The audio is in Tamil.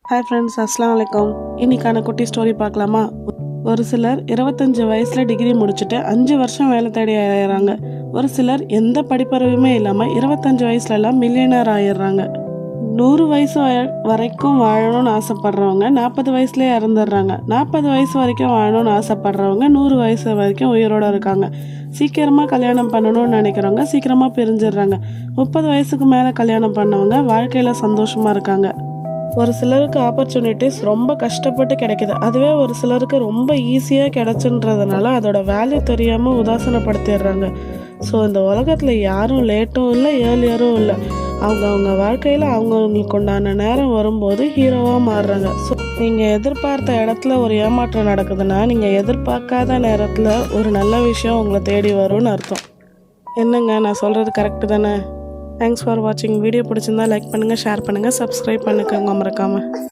ஹாய் ஃப்ரெண்ட்ஸ், அஸ்ஸலாமு அலைக்கும். இன்னைக்கான குட்டி ஸ்டோரி பார்க்கலாமா? ஒரு சிலர் 25 வயசில் டிகிரி முடிச்சுட்டு 5 வருஷம் வேலை தேடி ஆயிடுறாங்க. ஒரு சிலர் எந்த படிப்பறிவுமே இல்லாமல் 25 வயசுலலாம் மில்லியனர் ஆயிடுறாங்க. 100 வயசு வரைக்கும் வாழணும்னு ஆசைப்படுறவங்க 40 வயசுலேயே இறந்துடுறாங்க. 40 வயசு வரைக்கும் வாழணும்னு ஆசைப்படுறவங்க 100 வயசு வரைக்கும் உயிரோடு இருக்காங்க. சீக்கிரமாக கல்யாணம் பண்ணணும்னு நினைக்கிறவங்க சீக்கிரமாக பிரிஞ்சிடுறாங்க. 30 வயசுக்கு மேலே கல்யாணம் பண்ணவங்க வாழ்க்கையில் சந்தோஷமாக இருக்காங்க. ஒரு சிலருக்கு ஆப்பர்ச்சுனிட்டிஸ் ரொம்ப கஷ்டப்பட்டு கிடைக்கிது. அதுவே ஒரு சிலருக்கு ரொம்ப ஈஸியாக கிடச்சுன்றதுனால அதோட வேல்யூ தெரியாமல் உதாசனப்படுத்திடுறாங்க. ஸோ இந்த உலகத்தில் யாரும் லேட்டும் இல்லை, ஏர்லியரும் இல்லை. அவங்க வாழ்க்கையில் அவங்களுக்கு உண்டான நேரம் வரும்போது ஹீரோவாக மாறுறாங்க. ஸோ நீங்கள் எதிர்பார்த்த இடத்துல ஒரு ஏமாற்றம் நடக்குதுன்னா நீங்கள் எதிர்பார்க்காத நேரத்தில் ஒரு நல்ல விஷயம் உங்களை தேடி வரும்னு அர்த்தம். என்னங்க, நான் சொல்கிறது கரெக்டு தானே? தேங்க்ஸ் ஃபார் வாட்சிங். வீடியோ பிடிச்சிருந்தா லைக் பண்ணுங்கள், ஷேர் பண்ணுங்கள், சப்ஸ்கிரைப் பண்ணிக்கோங்க மறக்காமல்.